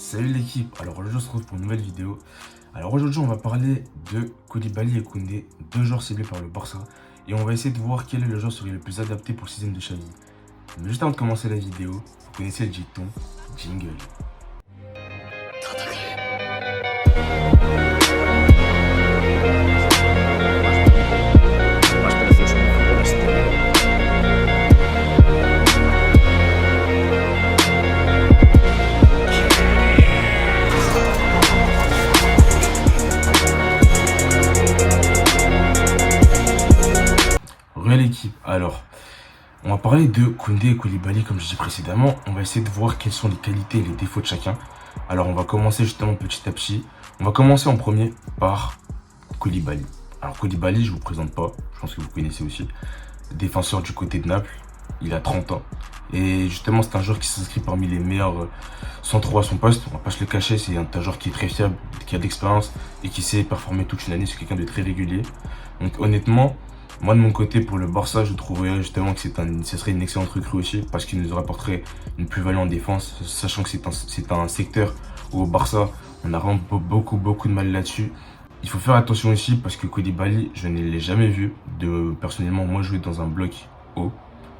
Salut l'équipe, alors aujourd'hui on se retrouve pour une nouvelle vidéo. Alors aujourd'hui on va parler de Koulibaly et Koundé, deux joueurs ciblés par le Barça. Et on va essayer de voir quel est le joueur serait le plus adapté pour le système de Xavi. Mais juste avant de commencer la vidéo, vous connaissez le dicton, jingle. L'équipe. Alors, on va parler de Koundé et Koulibaly comme je dis précédemment. On va essayer de voir quelles sont les qualités et les défauts de chacun. Alors, on va commencer justement petit à petit. On va commencer en premier par Koulibaly. Alors, Koulibaly, je vous présente pas. Je pense que vous connaissez aussi. Défenseur du côté de Naples. Il a 30 ans. Et justement, c'est un joueur qui s'inscrit parmi les meilleurs centraux à son poste. On va pas se le cacher. C'est un joueur qui est très fiable, qui a de l'expérience et qui sait performer toute une année. C'est quelqu'un de très régulier. Donc, honnêtement, moi, de mon côté, pour le Barça, je trouverais justement que ce serait une excellente recrue aussi parce qu'il nous rapporterait une plus-value en défense, sachant que c'est un secteur où au Barça, on a vraiment beaucoup de mal là-dessus. Il faut faire attention aussi parce que Koulibaly, je ne l'ai jamais vu personnellement, moi, jouer dans un bloc haut.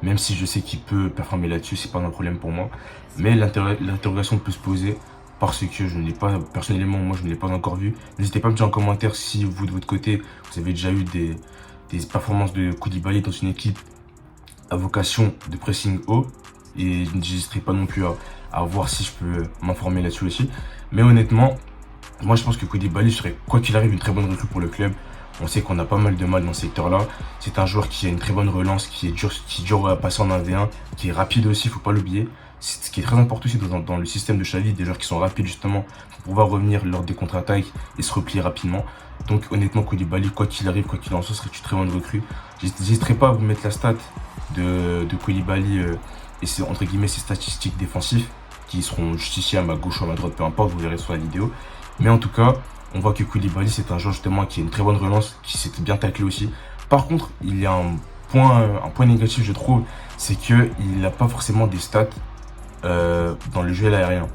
Même si je sais qu'il peut performer là-dessus, c'est pas un problème pour moi. Mais l'interrogation peut se poser parce que je ne l'ai pas, personnellement, moi, je ne l'ai pas encore vu. N'hésitez pas à me dire en commentaire si vous, de votre côté, vous avez déjà eu des performances de Koulibaly dans une équipe à vocation de pressing haut. Et je n'hésiterai pas non plus à voir si je peux m'informer là-dessus aussi. Mais honnêtement, moi je pense que Koulibaly serait, quoi qu'il arrive, une très bonne recrue pour le club. On sait qu'on a pas mal de mal dans ce secteur-là. C'est un joueur qui a une très bonne relance, qui est dur à passer en 1v1, qui est rapide aussi, faut pas l'oublier. Ce qui est très important aussi dans le système de Xavi, des joueurs qui sont rapides justement pour pouvoir revenir lors des contre-attaques et se replier rapidement. Donc honnêtement, Koulibaly, quoi qu'il arrive, quoi qu'il en soit, serait une très bonne recrue. J'hésiterai pas à vous mettre la stat de Koulibaly et c'est entre guillemets ses statistiques défensives qui seront justifiées à ma gauche ou à ma droite, peu importe, vous verrez sur la vidéo. Mais en tout cas, on voit que Koulibaly, c'est un joueur justement qui a une très bonne relance, qui s'est bien taclé aussi. Par contre, il y a un point négatif, je trouve, c'est qu'il n'a pas forcément des stats dans le jeu aérien.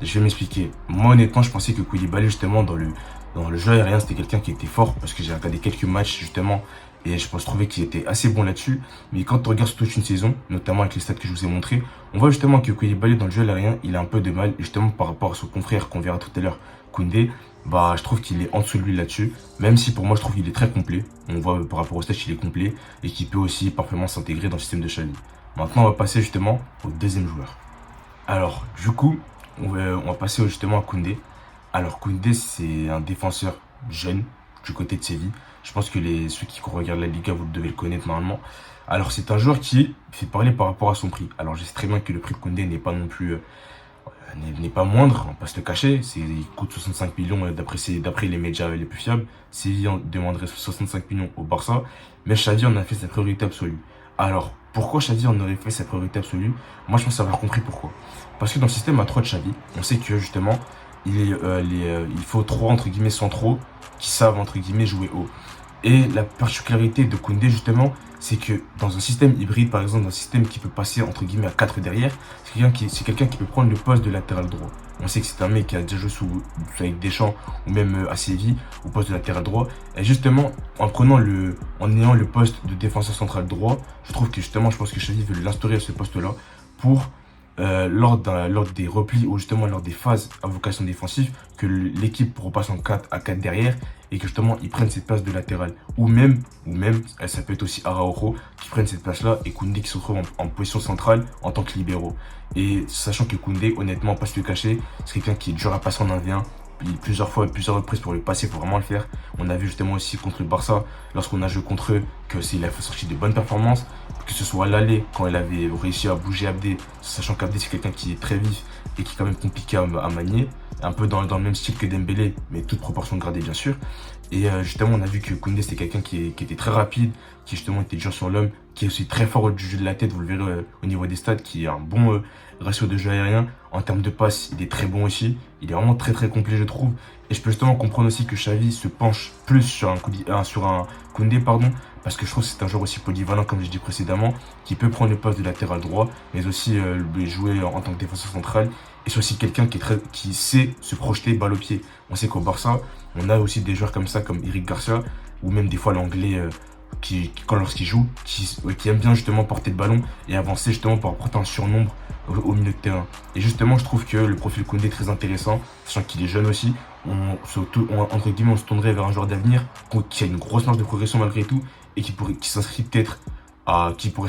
Je vais m'expliquer. Moi, honnêtement, je pensais que Koulibaly, justement, dans le jeu aérien, c'était quelqu'un qui était fort parce que j'ai regardé quelques matchs, justement, et je pense trouver qu'il était assez bon là-dessus. Mais quand on regarde sur toute une saison, notamment avec les stats que je vous ai montrés, on voit justement que Koulibaly, dans le jeu aérien, il a un peu de mal, justement, par rapport à son confrère qu'on verra tout à l'heure, Koundé. Bah, je trouve qu'il est en dessous de lui là-dessus, même si pour moi, je trouve qu'il est très complet. On voit par rapport au stats qu'il est complet et qu'il peut aussi parfaitement s'intégrer dans le système de Xavi. Maintenant, on va passer justement au deuxième joueur. Alors, du coup, on va passer justement à Koundé. Alors, Koundé, c'est un défenseur jeune du côté de Séville. Je pense que ceux qui regardent la Liga, vous devez le connaître normalement. Alors, c'est un joueur qui fait parler par rapport à son prix. Alors, je sais très bien que le prix de Koundé n'est pas non plus n'est pas moindre, on va pas se le cacher. Il coûte 65 millions d'après les médias les plus fiables. Séville demanderait 65 millions au Barça, mais Xavi en a fait sa priorité absolue. Alors, pourquoi Xavi en aurait fait sa priorité absolue? Moi, je pense avoir compris pourquoi. Parce que dans le système à 3 de Xavi, on sait que justement, il faut 3 entre guillemets centraux qui savent entre guillemets jouer haut. Et la particularité de Koundé justement, c'est que dans un système hybride, par exemple, dans un système qui peut passer entre guillemets à 4 derrière, c'est quelqu'un qui peut prendre le poste de latéral droit. On sait que c'est un mec qui a déjà joué avec Deschamps ou même à Séville au poste de latéral droit. Et justement, en ayant le poste de défenseur central droit, je trouve que justement, je pense que Xavi veut l'instaurer à ce poste-là pour lors des replis ou justement lors des phases à vocation défensive, que l'équipe repasse en 4 à 4 derrière et que justement ils prennent cette place de latéral. Ou même, ça peut être aussi Araujo qui prennent cette place-là et Koundé qui se retrouve en position centrale en tant que libéraux. Et sachant que Koundé, honnêtement, pas se le cacher, c'est quelqu'un qui est dur à passer en 1v1. Plusieurs reprises pour le passer, il faut vraiment le faire. On a vu justement aussi contre le Barça, lorsqu'on a joué contre eux, il a fait sortir de bonnes performances, que ce soit à l'aller, quand il avait réussi à bouger Abdé, sachant qu'Abdé c'est quelqu'un qui est très vif et qui est quand même compliqué à manier, un peu dans le même style que Dembélé, mais toute proportion gradée bien sûr. Et justement, on a vu que Koundé c'était quelqu'un qui était très rapide, qui justement était dur sur l'homme, qui est aussi très fort du jeu de la tête, vous le verrez au niveau des stats, qui a un bon ratio de jeu aérien. En termes de passe, il est très bon aussi. Il est vraiment très complet, je trouve. Et je peux justement comprendre aussi que Xavi se penche plus sur un Koundé, parce que je trouve que c'est un joueur aussi polyvalent, comme je dit précédemment, qui peut prendre le poste de latéral droit, mais aussi jouer en tant que défenseur central. Et c'est aussi quelqu'un qui sait se projeter balle au pied. On sait qu'au Barça, on a aussi des joueurs comme ça, comme Eric Garcia, ou même des fois l'anglais lorsqu'il joue, qui aime bien justement porter le ballon et avancer justement pour apporter un surnombre au milieu de terrain. Et justement, je trouve que le profil Koundé est très intéressant, sachant qu'il est jeune aussi. Entre guillemets, on se tournerait vers un joueur d'avenir qui a une grosse marge de progression malgré tout et qui pourrait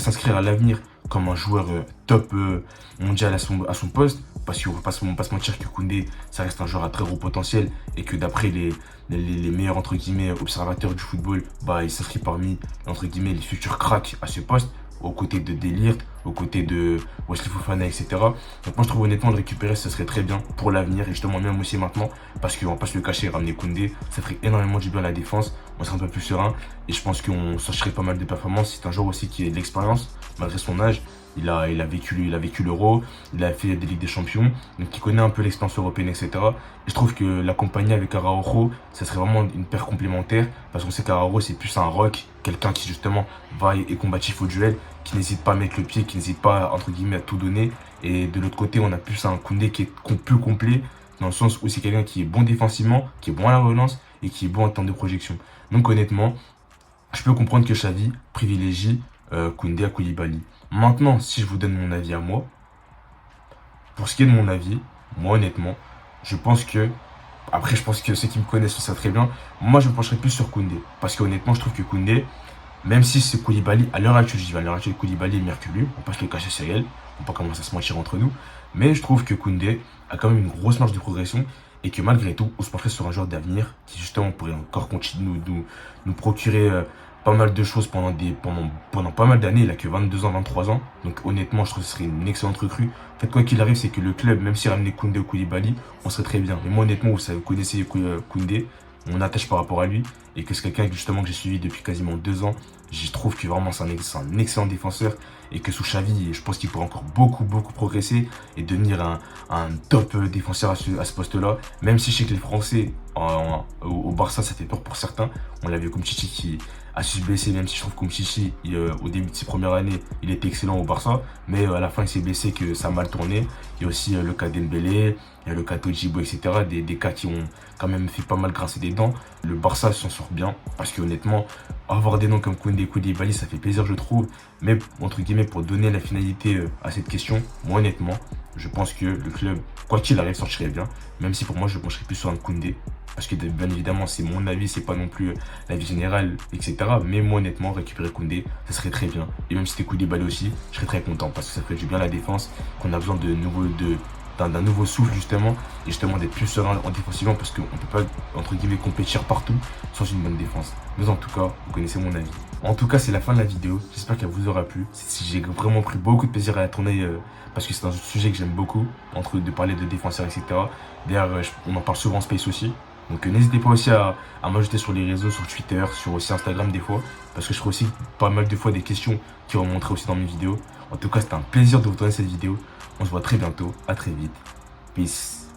s'inscrire à l'avenir comme un joueur top mondial à son poste. Parce qu'on ne va pas se mentir que Koundé, ça reste un joueur à très gros potentiel et que d'après les meilleurs entre guillemets observateurs du football, bah, il s'inscrit parmi entre guillemets les futurs cracks à ce poste, aux côtés de De Ligt, aux côtés de Wesley Fofana, etc. Donc moi je trouve honnêtement de récupérer, ce serait très bien pour l'avenir et justement même aussi maintenant, parce qu'on va pas se le cacher, ramener Koundé, ça ferait énormément du bien à la défense, on serait un peu plus serein et je pense qu'on sortirait pas mal de performances. C'est un joueur aussi qui a de l'expérience malgré son âge. Il a vécu l'Euro, il a fait des Ligues des Champions, donc il connaît un peu l'expérience européenne, etc. Et je trouve que l'accompagner avec Araujo, ça serait vraiment une paire complémentaire, parce qu'on sait qu'Araujo c'est plus un rock, quelqu'un qui justement va et combatif au duel, qui n'hésite pas à mettre le pied, qui n'hésite pas entre guillemets à tout donner. Et de l'autre côté, on a plus un Koundé qui est plus complet, dans le sens où c'est quelqu'un qui est bon défensivement, qui est bon à la relance et qui est bon en termes de projection. Donc honnêtement, je peux comprendre que Xavi privilégie Koundé à Koulibaly. Maintenant, si je vous donne mon avis à moi, pour ce qui est de mon avis, moi honnêtement, je pense que, après je pense que ceux qui me connaissent le savent très bien, moi je me pencherais plus sur Koundé. Parce que honnêtement, je trouve que Koundé, même si c'est Koulibaly, à l'heure actuelle, je dis à l'heure actuelle, Koulibaly est meilleur que lui, on va pas se le cacher, c'est réel, on va pas commencer à se mentir entre nous, mais je trouve que Koundé a quand même une grosse marge de progression et que malgré tout, on se pencherait sur un joueur d'avenir qui justement pourrait encore continuer nous procurer pas mal de choses pendant pas mal d'années. Il a que 22 ans, 23 ans. Donc honnêtement, je trouve que ce serait une excellente recrue. En fait, quoi qu'il arrive, c'est que le club, même s'il ramenait Koundé ou Koulibaly, on serait très bien. Mais moi, honnêtement, vous connaissez Koundé, mon attache par rapport à lui, et que c'est quelqu'un justement que j'ai suivi depuis quasiment 2 ans. Je trouve que vraiment c'est un excellent défenseur et que sous Xavi, je pense qu'il pourrait encore beaucoup progresser et devenir un top défenseur à ce poste-là. Même si je sais que les Français au Barça, ça fait peur pour certains. On l'a vu comme Chichi qui a su se blesser, même si je trouve que Chichi, au début de ses premières années, il était excellent au Barça, mais à la fin il s'est blessé, que ça a mal tourné. Il y a aussi le cas Dembélé, il y a le cas Todibo, etc. Des cas qui ont quand même fait pas mal grincer des dents. Le Barça s'en sort bien, parce que honnêtement, avoir des noms comme Koundé, Koulibaly, ça fait plaisir je trouve. Mais entre guillemets, pour donner la finalité à cette question, moi honnêtement, je pense que le club, quoi qu'il arrive, sortirait bien. Même si pour moi, je pencherais plus sur un Koundé. Parce que bien évidemment, c'est mon avis, c'est pas non plus l'avis général, etc. Mais moi honnêtement, récupérer Koundé, ça serait très bien. Et même si c'était Koulibaly aussi, je serais très content parce que ça ferait du bien à la défense, qu'on a besoin d'un nouveau souffle justement, et justement d'être plus serein en défensivement, parce qu'on ne peut pas entre guillemets compétir partout sans une bonne défense. Mais en tout cas, vous connaissez mon avis. En tout cas, c'est la fin de la vidéo, j'espère qu'elle vous aura plu. J'ai vraiment pris beaucoup de plaisir à la tourner parce que c'est un sujet que j'aime beaucoup, de parler de défenseurs, etc. D'ailleurs, on en parle souvent en space aussi. Donc n'hésitez pas aussi à m'ajouter sur les réseaux, sur Twitter, sur aussi Instagram des fois, parce que je ferai aussi pas mal de fois des questions qui vont montrer aussi dans mes vidéos. En tout cas, c'était un plaisir de vous tourner cette vidéo. On se voit très bientôt, à très vite. Peace.